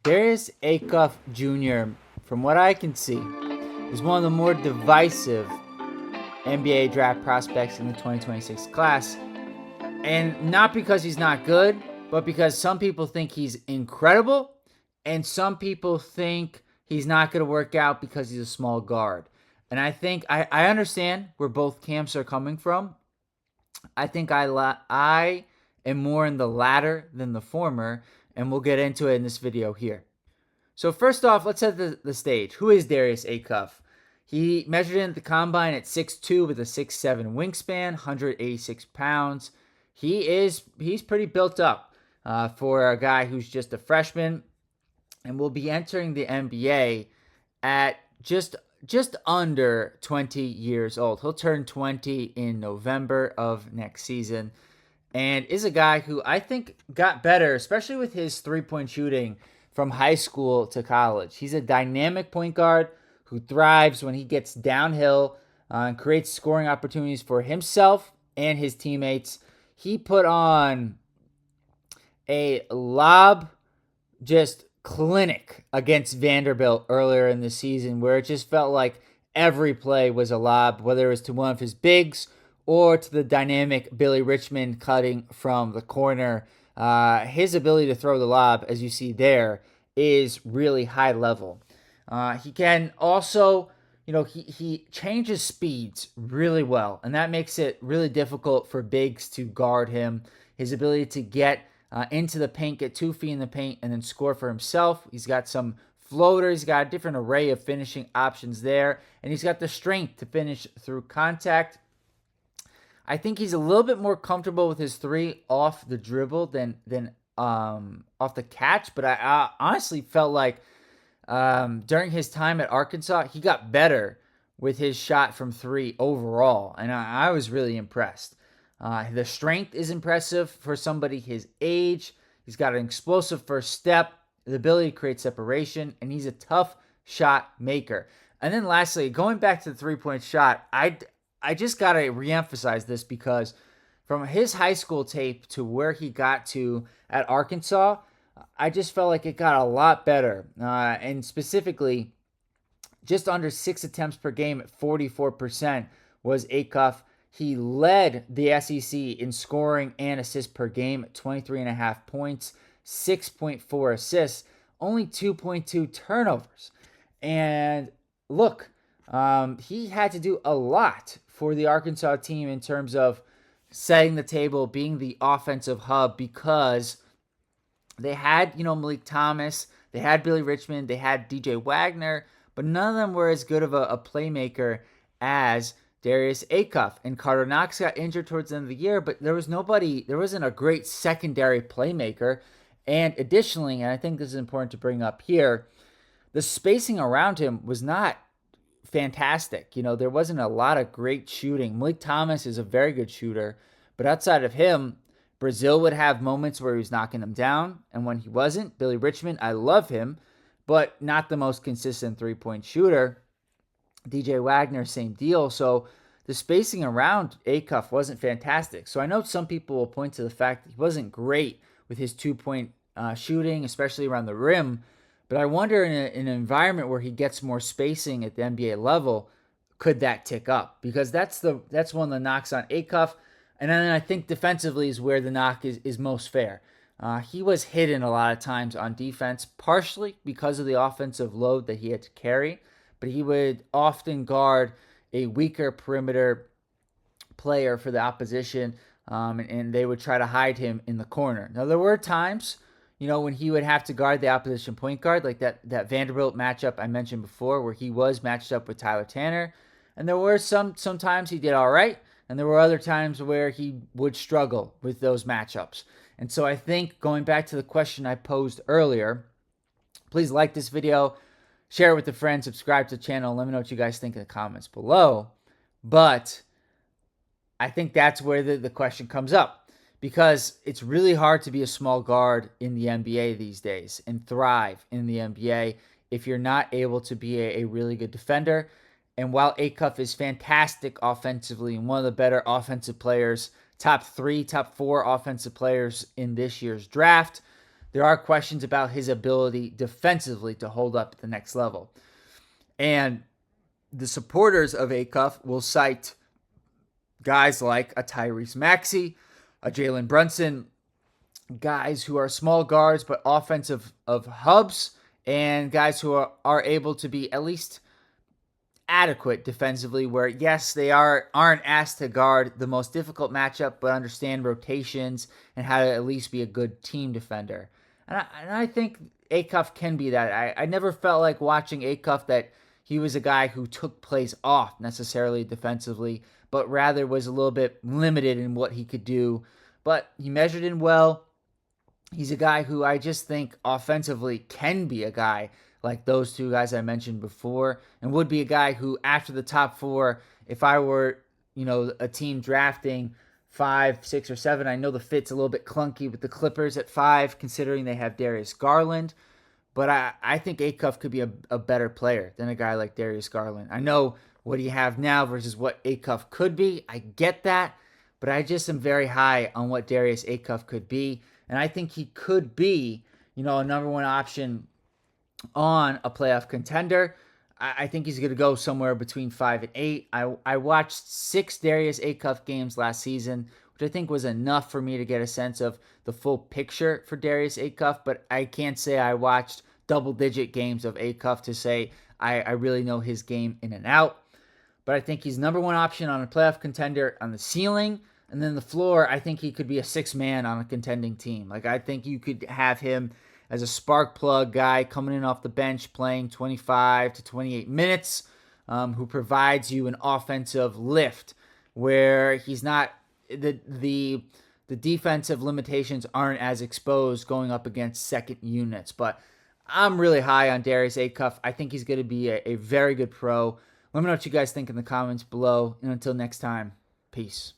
Darius Acuff Jr., from what I can see, is one of the more divisive NBA draft prospects in the 2026 class. And not because he's not good, but because some people think he's incredible, and some people think he's not going to work out because he's a small guard. And I think I understand where both camps are coming from. I think I am more in the latter than the former, and we'll get into it in this video here. So first off, let's set the stage. Who is Darius Acuff? He measured in at the combine at 6'2 with a 6'7 wingspan, 186 pounds. He's pretty built up for a guy who's just a freshman, and will be entering the NBA at just under 20 years old. He'll turn 20 in November of next season, and is a guy who I think got better, especially with his three-point shooting from high school to college. He's a dynamic point guard who thrives when he gets downhill and creates scoring opportunities for himself and his teammates. He put on a lob just clinic against Vanderbilt earlier in the season, where it just felt like every play was a lob, whether it was to one of his bigs or to the dynamic Billy Richmond cutting from the corner. His ability to throw the lob, as you see there, is really high level. He can also, he changes speeds really well, and that makes it really difficult for bigs to guard him. His ability to get into the paint, get 2 feet in the paint, and then score for himself. He's got some floaters. He's got a different array of finishing options there, and he's got the strength to finish through contact. I think he's a little bit more comfortable with his three off the dribble than off the catch. But I honestly felt like during his time at Arkansas, he got better with his shot from three overall, and I was really impressed. The strength is impressive for somebody his age. He's got an explosive first step, the ability to create separation, and he's a tough shot maker. And then lastly, going back to the three-point shot, I just got to reemphasize this because from his high school tape to where he got to at Arkansas, I just felt like it got a lot better. And specifically, just under 6 attempts per game at 44% was Acuff. He led the SEC in scoring and assists per game at 23.5 points, 6.4 assists, only 2.2 turnovers. And look, he had to do a lot for the Arkansas team in terms of setting the table, being the offensive hub, because they had, Malik Thomas, they had Billy Richmond, they had DJ Wagner, but none of them were as good of a playmaker as Darius Acuff. And Carter Knox got injured towards the end of the year, but there wasn't a great secondary playmaker. And additionally, and I think this is important to bring up here, the spacing around him was not fantastic. There wasn't a lot of great shooting. Malik Thomas is a very good shooter, but outside of him, Brazil would have moments where he was knocking him down, and when he wasn't, Billy Richmond, I love him, but not the most consistent three-point shooter. DJ Wagner, same deal. So the spacing around Acuff wasn't fantastic. So I know some people will point to the fact that he wasn't great with his two-point shooting, especially around the rim. But I wonder, in an environment where he gets more spacing at the NBA level, could that tick up? Because that's one of the knocks on Acuff. And then I think defensively is where the knock is most fair. He was hidden a lot of times on defense, partially because of the offensive load that he had to carry, but he would often guard a weaker perimeter player for the opposition, and they would try to hide him in the corner. Now, there were times, when he would have to guard the opposition point guard, like that Vanderbilt matchup I mentioned before, where he was matched up with Tyler Tanner, and there were sometimes he did all right, and there were other times where he would struggle with those matchups. And so I think, going back to the question I posed earlier, please like this video, share it with a friend, subscribe to the channel, let me know what you guys think in the comments below. But I think that's where the question comes up, because it's really hard to be a small guard in the NBA these days and thrive in the NBA if you're not able to be a really good defender. And while Acuff is fantastic offensively and one of the better offensive players, top 3, top 4 offensive players in this year's draft, there are questions about his ability defensively to hold up at the next level. And the supporters of Acuff will cite guys like a Tyrese Maxey, a Jalen Brunson, guys who are small guards but offensive of hubs, and guys who are able to be at least adequate defensively, where yes, they aren't asked to guard the most difficult matchup, but understand rotations and how to at least be a good team defender. And I think Acuff can be that. I never felt like watching Acuff that he was a guy who took plays off necessarily defensively, but rather was a little bit limited in what he could do. But he measured in well. He's a guy who I just think offensively can be a guy like those two guys I mentioned before, and would be a guy who, after the top four, if I were, a team drafting 5, 6, or 7, I know the fit's a little bit clunky with the Clippers at 5, considering they have Darius Garland, but I think Acuff could be a better player than a guy like Darius Garland. I know what you have now versus what Acuff could be. I get that, but I just am very high on what Darius Acuff could be, and I think he could be, a number one option on a playoff contender. I think he's going to go somewhere between 5 and 8. I watched 6 Darius Acuff games last season, which I think was enough for me to get a sense of the full picture for Darius Acuff, but I can't say I watched double-digit games of Acuff to say I really know his game in and out. But I think he's number one option on a playoff contender on the ceiling, and then the floor, I think he could be a 6-man on a contending team. Like, I think you could have him as a spark plug guy coming in off the bench, playing 25 to 28 minutes, who provides you an offensive lift where he's not the defensive limitations aren't as exposed going up against second units. But I'm really high on Darius Acuff. I think he's going to be a very good pro. Let me know what you guys think in the comments below. And until next time, peace.